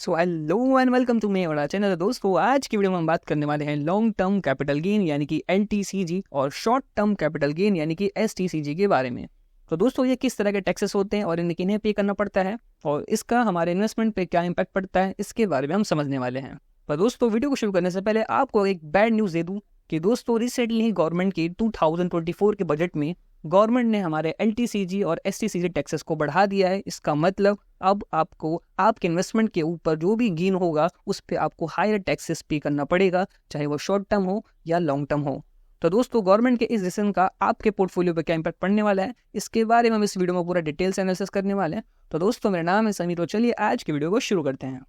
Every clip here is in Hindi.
So hello and welcome to मेरा वाला चैनल। दोस्तों आज की वीडियो में हम बात करने वाले हैं लॉन्ग टर्म कैपिटल गेन यानी कि LTCG और शॉर्ट टर्म कैपिटल गेन यानी कि STCG के बारे में। तो दोस्तों ये किस तरह के टैक्सेस होते हैं और इन्हें किन्हें पे करना पड़ता है और इसका हमारे इन्वेस्टमेंट पे क्या इम्पैक्ट पड़ता है, इसके बारे में हम समझने वाले हैं। पर दोस्तों वीडियो को शुरू करने से पहले आपको एक बैड न्यूज़ दे दूँ कि दोस्तों रिसेंटली ही गवर्नमेंट की 2024 के बजट में गवर्नमेंट ने हमारे LTCG और STCG टैक्सेस को बढ़ा दिया है। इसका मतलब अब आपको आपके इन्वेस्टमेंट के ऊपर जो भी गेन होगा उस पर आपको हायर टैक्सेस पे करना पड़ेगा, चाहे वो शॉर्ट टर्म हो या लॉन्ग टर्म हो। तो दोस्तों गवर्नमेंट के इस डिसीजन का आपके पोर्टफोलियो पे क्या इंपैक्ट पड़ने वाला है, इसके बारे में हम इस वीडियो में पूरा डिटेल से एनालिसिस करने वाले हैं। तो दोस्तों मेरा नाम है समीर, तो चलिए आज की वीडियो को शुरू करते हैं।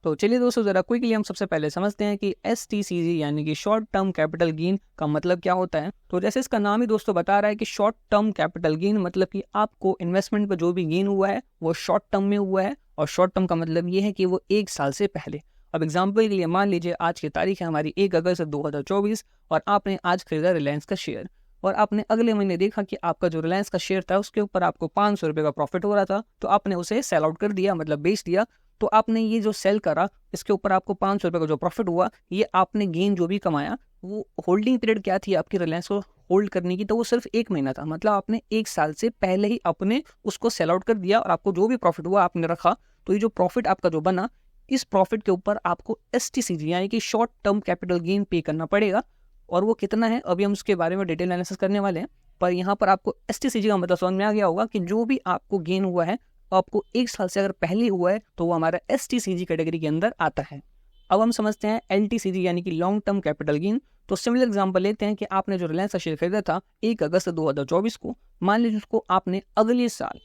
तो चलिए दोस्तों ज़रा क्विकली हम सबसे पहले समझते हैं कि STCG यानी कि शॉर्ट टर्म कैपिटल गेन का मतलब क्या होता है। तो जैसे इसका नाम ही दोस्तों बता रहा है कि शॉर्ट टर्म कैपिटल गेन मतलब कि आपको इन्वेस्टमेंट पर जो भी गेन हुआ है वो शॉर्ट टर्म में हुआ है, और शॉर्ट टर्म का मतलब ये है कि वो 1 साल से पहले। अब एग्जाम्पल के लिए मान लीजिए आज की तारीख है हमारी 1 अगस्त 2024 और आपने आज खरीदा रिलायंस का शेयर, और आपने अगले महीने देखा कि आपका जो रिलायंस का शेयर था उसके ऊपर आपको 500 रुपये का प्रॉफिट हो रहा था, तो आपने उसे सेल आउट कर दिया, मतलब बेच दिया। तो आपने ये जो सेल करा इसके ऊपर आपको 500 रुपये का जो प्रॉफिट हुआ, ये आपने गेन जो भी कमाया वो होल्डिंग पीरियड क्या थी आपकी रिलायंस को होल्ड करने की, तो वो सिर्फ 1 महीना था। मतलब आपने 1 साल से पहले ही अपने उसको सेल आउट कर दिया और आपको जो भी प्रॉफिट हुआ आपने रखा। तो ये जो प्रॉफिट आपका जो बना, इस प्रॉफिट के ऊपर आपको STCG यानी कि शॉर्ट टर्म कैपिटल गेन पे करना पड़ेगा। और वो कितना है अभी हम उसके बारे में डिटेल एनालिसिस करने वाले हैं। पर यहाँ पर आपको STCG का मतलब समझ में आ गया होगा कि जो भी आपको गेन हुआ है आपको 1 साल से अगर पहले हुआ है तो वो हमारा STCG कैटेगरी के अंदर आता है। अब हम समझते हैं LTCG यानी कि लॉन्ग टर्म कैपिटल गेन। तो सिमिलर एग्जांपल लेते हैं कि आपने जो रिलायंस का शेयर खरीदा था 1 अगस्त 2024 को, मान लीजिए उसको आपने अगले साल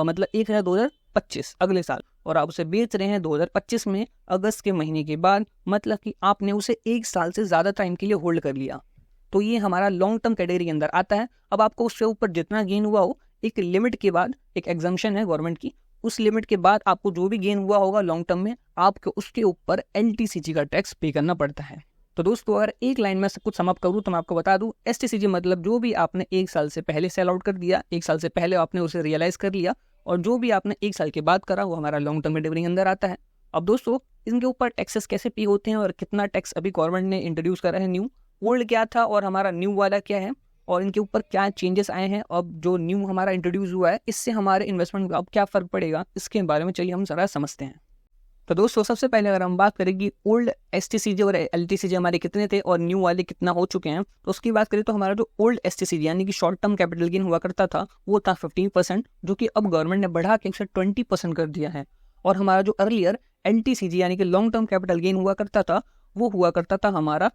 मतलब 1/2025 अगले साल, और आप उसे बेच रहे हैं 2025 में अगस्त के महीने के बाद, मतलब कि आपने उसे 1 साल से ज़्यादा टाइम के लिए होल्ड कर लिया। तो ये हमारा लॉन्ग टर्म कैटेगरी के अंदर आता है। अब आपको उसके ऊपर जितना गेन हुआ हो, एक लिमिट के बाद एक एग्जम्पशन है गवर्नमेंट की, उस लिमिट के बाद आपको जो भी गेन हुआ होगा लॉन्ग टर्म में आपको उसके ऊपर LTCG का टैक्स पे करना पड़ता है। तो दोस्तों अगर एक लाइन में सब कुछ सम अप करूँ तो मैं आपको बता दूं, STCG मतलब जो भी आपने 1 साल से पहले सेल आउट कर दिया, 1 साल से पहले आपने उसे रियलाइज कर लिया, और जो भी आपने 1 साल के बाद करा वो हमारा लॉन्ग टर्म कैटेगरी के अंदर आता है। अब दोस्तों इनके ऊपर टैक्सेस कैसे पे होते हैं और कितना टैक्स अभी गवर्नमेंट ने इंट्रोड्यूस करा है न्यू, ओल्ड क्या था और हमारा न्यू वाला क्या है, और इनके ऊपर क्या चेंजेस आए हैं, अब जो न्यू हमारा इंट्रोड्यूस हुआ है इससे हमारे इन्वेस्टमेंट का अब क्या फ़र्क पड़ेगा, इसके बारे में चलिए हम ज़रा समझते हैं। तो दोस्तों सबसे पहले अगर हम बात करें कि ओल्ड STCG और LTCG हमारे कितने थे और न्यू वाले कितना हो चुके हैं, तो उसकी बात करें तो हमारा जो ओल्ड STCG यानी कि शॉर्ट टर्म कैपिटल गेन हुआ करता था वो था 15%, जो कि अब गवर्नमेंट ने बढ़ा के उसे 20% कर दिया है। और हमारा जो अर्लियर LTCG यानी कि लॉन्ग टर्म कैपिटल गेन हुआ करता था वो हुआ करता था हमारा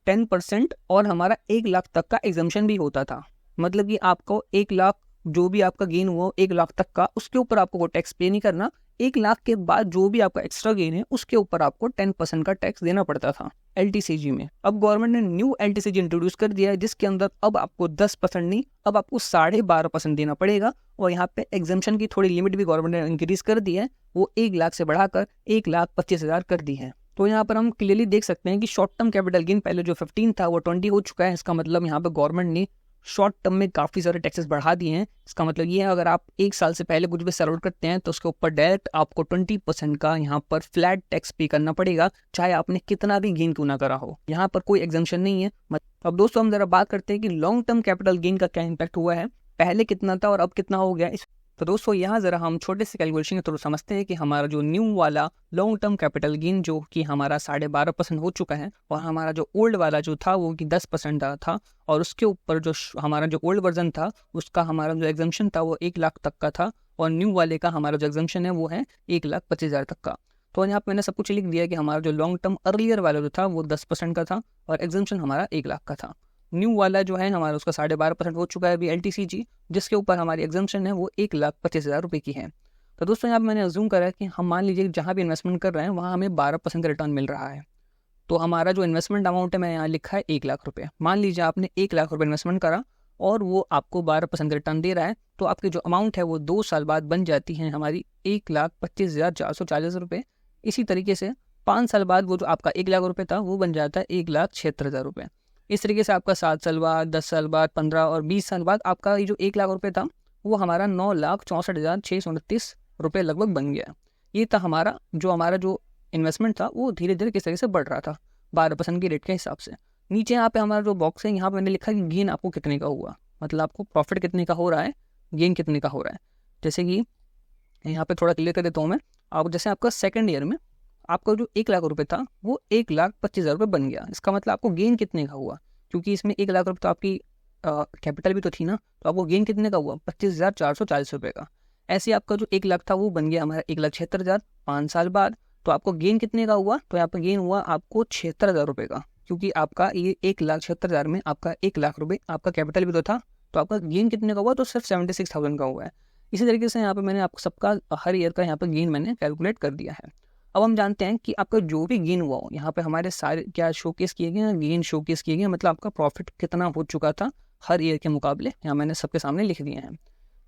10%, और हमारा 1 लाख तक का एग्जम्पशन भी होता था। मतलब कि आपको 1 लाख जो भी आपका गेन हुआ 1 लाख तक का, उसके ऊपर आपको वो टैक्स पे नहीं करना। 1 लाख के बाद जो भी आपका एक्स्ट्रा गेन है उसके ऊपर आपको 10% का टैक्स देना पड़ता था LTCG में। अब गवर्नमेंट ने न्यू LTCG इंट्रोड्यूस कर दिया है जिसके अंदर अब आपको 10% नहीं, अब आपको 12.5% देना पड़ेगा। और यहाँ पे एग्जम्पशन की थोड़ी लिमिट भी गवर्नमेंट ने इंक्रीज कर दी है, वो 1 लाख से बढ़ाकर 1,25,000 कर दी है। तो यहाँ पर हम क्लियरली देख सकते हैं कि शॉर्ट टर्म कैपिटल गेन पहले जो 15 था वो 20 हो चुका है। इसका मतलब यहाँ पे गवर्नमेंट ने शॉर्ट टर्म में काफ़ी सारे टैक्सेस बढ़ा दिए हैं। इसका मतलब ये है अगर आप 1 साल से पहले कुछ भी सेल आउट करते हैं तो उसके ऊपर डायरेक्ट आपको 20% का यहाँ पर फ्लैट टैक्स पे करना पड़ेगा, चाहे आपने कितना भी गेन क्यों ना करा हो। यहाँ पर कोई एग्जम्पशन नहीं है। अब दोस्तों हम जरा बात करते हैं कि लॉन्ग टर्म कैपिटल गेन का क्या इम्पैक्ट हुआ है, पहले कितना था और अब कितना हो गया। तो दोस्तों यहाँ ज़रा हम छोटे से कैलकुलेशन के थ्रू समझते हैं कि हमारा जो न्यू वाला लॉन्ग टर्म कैपिटल गेन जो कि हमारा 12.5% हो चुका है, और हमारा जो ओल्ड वाला जो था वो कि 10% था, और उसके ऊपर जो हमारा जो ओल्ड वर्जन था उसका हमारा जो एग्जम्पशन था वो 1 लाख तक का था, और न्यू वाले का हमारा जो एग्जम्पशन है वो है 1,25,000 तक का। तो यहाँ पर मैंने सब कुछ लिख दिया कि हमारा जो लॉन्ग टर्म अर्लियर वाला जो था वो 10% का था और एग्जम्पशन हमारा 1 लाख का था। न्यू वाला जो है हमारा उसका 12.5% हो चुका है अभी LTCG, जिसके ऊपर हमारी एग्जम्पशन है वो 1,25,000 रुपये की है। तो दोस्तों यहाँ पर मैंने अज्यूम करा है कि हम मान लीजिए जहाँ भी इन्वेस्टमेंट कर रहे हैं वहाँ हमें 12% का रिटर्न मिल रहा है। तो हमारा जो इन्वेस्टमेंट अमाउंट है मैं यहाँ लिखा है 1 लाख रुपये। मान लीजिए आपने 1 लाख रुपये इन्वेस्टमेंट करा और वो आपको 12% का रिटर्न दे रहा है, तो आपकी जो अमाउंट है वो 2 साल बाद बन जाती है हमारी 1,25,440 रुपये। इसी तरीके से 5 साल बाद वो जो आपका 1 लाख रुपये था वो बन जाता है 1,76,000 रुपये। इस तरीके से आपका 7 साल बाद, 10 साल बाद, 15 और 20 साल बाद आपका ये जो 1 लाख रुपये था वो हमारा 9,64,629 रुपये लगभग बन गया। ये था हमारा जो इन्वेस्टमेंट था वो धीरे धीरे किस तरह से बढ़ रहा था 12% की रेट के हिसाब से। नीचे यहाँ पे हमारा जो बॉक्स है यहाँ पे मैंने लिखा कि गेन आपको कितने का हुआ, मतलब आपको प्रॉफिट कितने का हो रहा है, गेन कितने का हो रहा है। जैसे कि यहाँ पे थोड़ा क्लियर कर देता हूँ मैं। आप जैसे आपका सेकंड ईयर में आपका जो 1 लाख रुपये था वो 1,25,000 रुपये बन गया। इसका मतलब आपको गेन कितने का हुआ, क्योंकि इसमें 1 लाख रुपये तो आपकी कैपिटल भी तो थी ना, तो आपको गेन कितने का हुआ 25,440 रुपये का। ऐसे आपका जो 1 लाख था वो बन गया हमारा 1,76,000। 5 साल बाद तो आपको गेन कितने का हुआ, तो यहाँ पर गेन हुआ आपको 76,000 रुपये का, क्योंकि आपका ये 1,76,000 में आपका 1 लाख रुपये आपका कैपिटल भी तो था, तो आपका गेन कितने का हुआ, तो सिर्फ 76,000 का हुआ है। इसी तरीके से यहाँ पे मैंने आपको सबका हर ईयर का यहाँ पर गेन मैंने कैलकुलेट कर दिया है। अब हम जानते हैं कि आपका जो भी गेन हुआ हो, यहाँ पे हमारे सारे क्या शोकेस किए गए, गेन शोकेस किए गए, मतलब आपका प्रॉफिट कितना हो चुका था हर ईयर के मुकाबले, यहाँ मैंने सबके सामने लिख दिए हैं।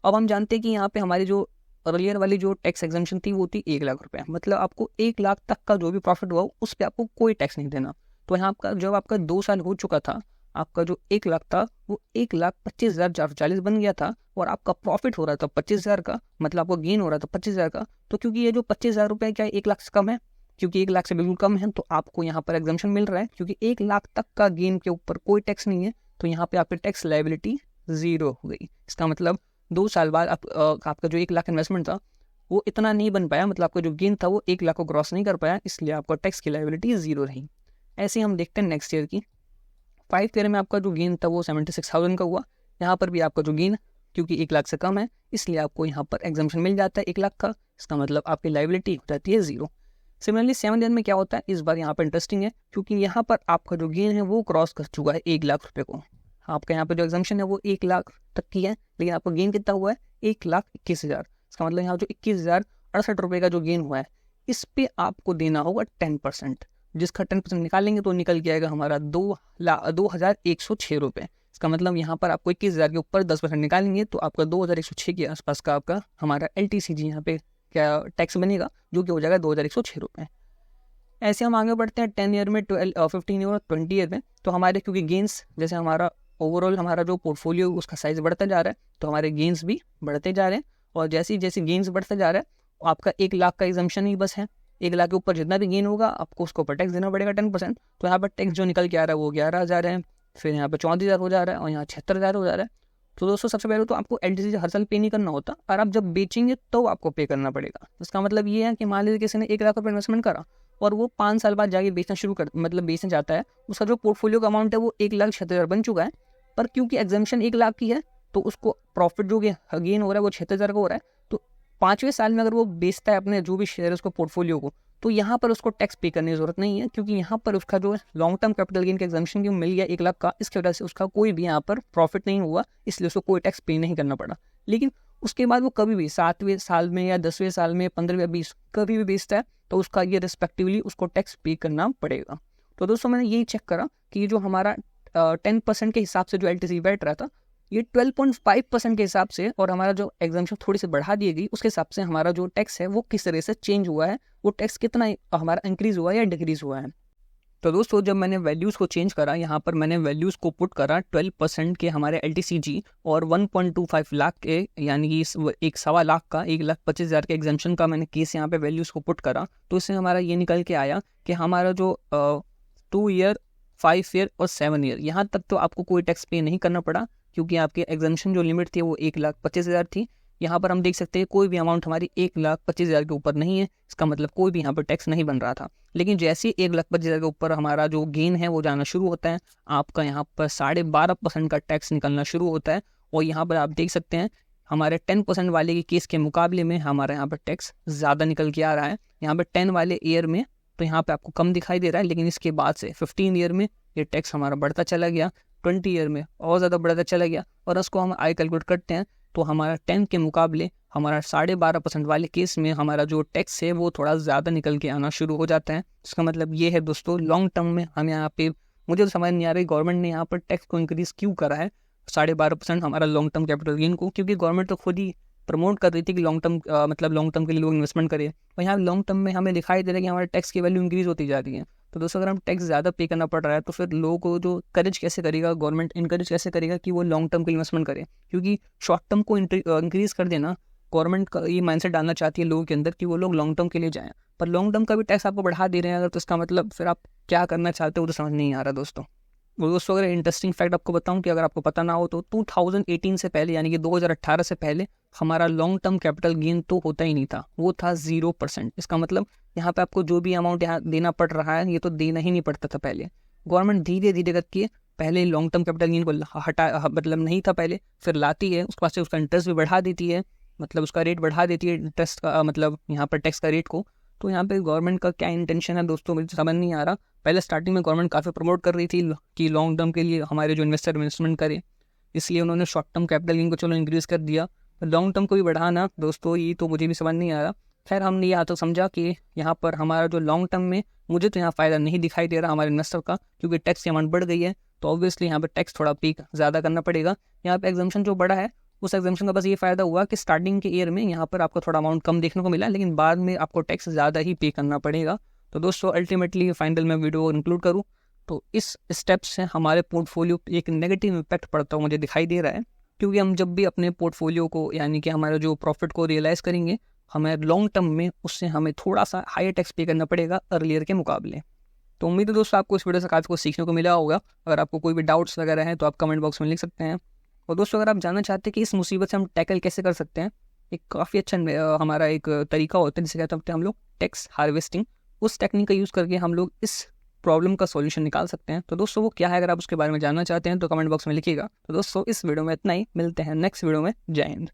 अब हम जानते हैं कि यहाँ पे हमारी जो अर्लियर वाली जो टैक्स एग्जम्पशन थी वो थी 1 लाख रुपये, मतलब आपको 1 लाख तक का जो भी प्रॉफिट हुआ उस पर आपको कोई टैक्स नहीं देना। तो यहाँ आपका जब आपका 2 साल हो चुका था, आपका जो 1 लाख था वो 1,25,440 बन गया था, और आपका प्रॉफिट हो रहा था 25,000 का, मतलब आपको गेन हो रहा था 25,000 का। तो क्योंकि ये जो 25,000 रुपये क्या 1 लाख से कम है, क्योंकि 1 लाख से बिल्कुल कम है, तो आपको यहाँ पर एग्जम्पशन मिल रहा है, क्योंकि 1 लाख तक का गेन के ऊपर कोई टैक्स नहीं है, तो यहाँ पे आपकी टैक्स लायबिलिटी 0 हो गई। इसका मतलब 2 साल बाद आपका जो 1 लाख इन्वेस्टमेंट था वो इतना नहीं बन पाया, मतलब आपका जो गेन था वो 1 लाख को क्रॉस नहीं कर पाया, इसलिए आपका टैक्स की लायबिलिटी 0 रही। ऐसे हम देखते हैं नेक्स्ट ईयर की। 5th ईयर में आपका जो गेन था वो 76,000 का हुआ। यहाँ पर भी आपका जो गेन क्योंकि 1 लाख से कम है, इसलिए आपको यहाँ पर एग्जम्पशन मिल जाता है 1 लाख का। इसका मतलब आपकी लायबिलिटी हो जाती है 0। सिमिलरली 7th ईयर में क्या होता है, इस बार यहाँ पर इंटरेस्टिंग है, क्योंकि यहाँ पर आपका जो गेन है वो क्रॉस कर चुका है 1 लाख रुपये को। आपका यहाँ पर जो एग्जम्पशन है वो 1 लाख तक की है, लेकिन आपका गेन कितना हुआ है 1,21,000। इसका मतलब यहाँ जो 21,068 रुपये का जो गेन हुआ है, इस पे आपको देना होगा 10%, जिसका 10% निकालेंगे तो निकल के आएगा हमारा 2,106 रुपये। इसका मतलब यहाँ पर आपको 21,000 के ऊपर 10% निकालेंगे तो आपका 2,106 के आसपास का आपका हमारा LTCG यहाँ पे क्या टैक्स बनेगा, जो कि हो जाएगा 2,106 रुपये। ऐसे हम आगे बढ़ते हैं 10 ईयर में, 15 ईयर और 20 ईयर में। तो हमारे क्योंकि गेंस जैसे हमारा ओवरऑल हमारा जो पोर्टफोलियो उसका साइज बढ़ता जा रहा है, तो हमारे गेंस भी बढ़ते जा रहे हैं, और जैसे जैसे गेंस बढ़ता जा रहा है आपका 1 लाख का एग्जम्पशन ही बस है। 1 लाख के ऊपर जितना भी गेन होगा आपको उसको ऊपर टैक्स देना पड़ेगा 10%। तो यहाँ पर टैक्स जो निकल के आ रहा है वो 11,000 है, फिर यहाँ पर 34,000 हो जा रहा है, और यहाँ 76,000 हो जा रहा है। तो दोस्तों सबसे पहले तो आपको LTCG हर साल पे नहीं करना होता, और आप जब बेचेंगे तो आपको पे करना पड़ेगा। इसका मतलब ये है कि मान लीजिए किसी ने 1 लाख रुपये इन्वेस्टमेंट करा और वो 5 साल बाद जाके बेचना शुरू कर बेचने जाता है, उसका जो पोर्टफोलियो का अमाउंट है वो 1,76,000 बन चुका है, पर क्योंकि एग्जम्पशन 1 लाख की है तो उसको प्रॉफिट जो गेन हो रहा है वो 76,000 का हो रहा है। तो 5वें साल में अगर वो बेचता है अपने जो भी शेयर है उसको पोर्टफोलियो को, तो यहाँ पर उसको टैक्स पे करने की जरूरत नहीं है, क्योंकि यहाँ पर उसका जो लॉन्ग टर्म कैपिटल गेन का एग्जम्पशन क्यों मिल गया 1 लाख का, इसकी वजह से उसका कोई भी यहाँ पर प्रॉफिट नहीं हुआ, इसलिए उसको कोई टैक्स पे नहीं करना पड़ा। लेकिन उसके बाद वो कभी भी 7वें साल में या 10वें साल में 15वें या 20 कभी भी बेचता है तो उसका ये रिस्पेक्टिवली उसको टैक्स पे करना पड़ेगा। तो दोस्तों मैंने यही चेक करा कि ये जो हमारा 10% के हिसाब से जो LTCG बैठ रहा था ये 12.5% के हिसाब से, और हमारा जो एग्जम्पशन थोड़ी सी बढ़ा दी गई उसके हिसाब से हमारा जो टैक्स है वो किस तरह से चेंज हुआ है, वो टैक्स कितना हमारा इंक्रीज हुआ है या डिक्रीज हुआ है। तो दोस्तों जब मैंने वैल्यूज़ को चेंज करा, यहाँ पर मैंने वैल्यूज़ को पुट करा 12% के हमारे LTCG और 1.25 लाख के, यानी कि 1.25 लाख का 1,25,000 के एग्जम्पशन का मैंने केस यहाँ पे वैल्यूज़ को पुट करा, तो इससे हमारा ये निकल के आया कि हमारा जो 2 ईयर 5 ईयर और 7 ईयर यहाँ तक तो आपको कोई टैक्स पे नहीं करना पड़ा, क्योंकि आपके एग्जम्पशन जो लिमिट थी वो 1,25,000 थी। यहाँ पर हम देख सकते हैं कोई भी अमाउंट हमारी 1,25,000 के ऊपर नहीं है, इसका मतलब कोई भी यहाँ पर टैक्स नहीं बन रहा था। लेकिन जैसे 1,25,000 के ऊपर हमारा जो गेन है वो जाना शुरू होता है, आपका यहाँ पर 12.5% का टैक्स निकलना शुरू होता है। और यहाँ पर आप देख सकते हैं हमारे 10% वाले के केस के मुकाबले में हमारे यहाँ पर टैक्स ज़्यादा निकल के आ रहा है। यहाँ पर 10 वाले ईयर में तो यहाँ पर आपको कम दिखाई दे रहा है, लेकिन इसके बाद से 15 ईयर में ये टैक्स हमारा बढ़ता चला गया, 20 ईयर में और ज़्यादा बढ़ता चला गया, और उसको हम कैलकुलेट करते हैं तो हमारा 10 के मुकाबले हमारा 12.5% वाले केस में हमारा जो टैक्स है वो थोड़ा ज़्यादा निकल के आना शुरू हो जाता है। इसका मतलब ये है दोस्तों लॉन्ग टर्म में हम यहाँ पे, मुझे तो समझ नहीं आ रही गवर्नमेंट ने यहाँ पर टैक्स को इंक्रीज़ क्यों करा है 12.5% हमारा लॉन्ग टर्म कैपिटल गेन को, क्योंकि गवर्नमेंट तो खुद ही प्रमोट कर रही थी कि लॉन्ग टर्म के लिए लोग इन्वेस्टमेंट करें, और यहाँ लॉन्ग टर्म में हमें दिखाई दे रहा है कि हमारे टैक्स की वैल्यू इंक्रीज़ होती जा रही है। तो दोस्तों अगर हम टैक्स ज़्यादा पे करना पड़ रहा है तो फिर लोगों को जो करेज कैसे करेगा, गवर्नमेंट इनकरेज कैसे करेगा कि वो लॉन्ग टर्म के इन्वेस्टमेंट करे, क्योंकि शॉर्ट टर्म को इंक्रीज कर देना गवर्नमेंट का ये माइंडसेट डालना चाहती है लोगों के अंदर कि वो लोग लॉन्ग टर्म के लिए जाएं, पर लॉन्ग टर्म का भी टैक्स आपको बढ़ा दे रहे हैं अगर, तो इसका मतलब फिर आप क्या करना चाहते हो वो तो समझ नहीं आ रहा दोस्तों। वो दोस्तों अगर इंटरेस्टिंग फैक्ट आपको बताऊं कि अगर आपको पता ना हो तो 2018 से पहले यानी कि 2018 से पहले हमारा लॉन्ग टर्म कैपिटल गेन तो होता ही नहीं था, वो था 0%। इसका मतलब यहाँ पे आपको जो भी अमाउंट यहाँ देना पड़ रहा है ये तो देना ही नहीं पड़ता था पहले। गवर्नमेंट धीरे धीरे करके पहले लॉन्ग टर्म कैपिटल गेन को हटा मतलब नहीं था पहले, फिर लाती है, उसके बाद से उसका इंटरेस्ट भी बढ़ा देती है, मतलब उसका रेट बढ़ा देती है इंटरेस्ट का, मतलब यहाँ पर टैक्स का रेट को। तो यहाँ पे गवर्नमेंट का क्या इंटेंशन है दोस्तों मुझे समझ नहीं आ रहा। पहले स्टार्टिंग में गवर्नमेंट काफ़ी प्रमोट कर रही थी कि लॉन्ग टर्म के लिए हमारे जो इन्वेस्टर इन्वेस्टमेंट करे, इसलिए उन्होंने शॉर्ट टर्म कैपिटल गेन को चलो इंक्रीज़ कर दिया, लॉन्ग टर्म को भी बढ़ाना दोस्तों ये तो मुझे भी समझ नहीं आ रहा। खैर हमने यहाँ तो समझा कि यहाँ पर हमारा जो लॉन्ग टर्म में मुझे तो यहाँ फ़ायदा नहीं दिखाई दे रहा हमारे इन्वेस्टर का, क्योंकि टैक्स की अमाउंट बढ़ गई है, तो ऑब्वियसली यहाँ पर टैक्स थोड़ा पीक ज़्यादा करना पड़ेगा। यहाँ पर एग्जाम्पशन जो बड़ा है उस एग्जाम्पशन का बस ये फ़ायदा हुआ कि स्टार्टिंग के ईयर में यहाँ पर आपको थोड़ा अमाउंट कम देखने को मिला, लेकिन बाद में आपको टैक्स ज़्यादा ही पे करना पड़ेगा। तो दोस्तों अल्टीमेटली फाइनल में वीडियो इंक्लूड करूँ तो इस स्टेप से हमारे पोर्टफोलियो पर एक नेगेटिव इम्पैक्ट पड़ता हुआ मुझे दिखाई दे रहा है, क्योंकि हम जब भी अपने पोर्टफोलियो को यानी कि हमारा जो प्रॉफिट को रियलाइज़ करेंगे हमें लॉन्ग टर्म में उससे हमें थोड़ा सा हायर टैक्स पे करना पड़ेगा अर्लियर के मुकाबले। तो उम्मीद है दोस्तों आपको इस वीडियो से काफ़ी कुछ सीखने को मिला होगा। अगर आपको कोई भी डाउट्स वगैरह हैं तो आप कमेंट बॉक्स में लिख सकते हैं। और दोस्तों अगर आप जानना चाहते हैं कि इस मुसीबत से हम टैकल कैसे कर सकते हैं, एक काफ़ी अच्छा हमारा एक तरीका होता है जिसे कहते हैं हम लोग टैक्स हार्वेस्टिंग, उस टेक्निक का यूज़ करके हम लोग इस प्रॉब्लम का सॉल्यूशन निकाल सकते हैं। तो दोस्तों वो क्या है, अगर आप उसके बारे में जानना चाहते हैं तो कमेंट बॉक्स में लिखिएगा। तो दोस्तों इस वीडियो में इतना ही, मिलते हैं नेक्स्ट वीडियो में। जय हिंद।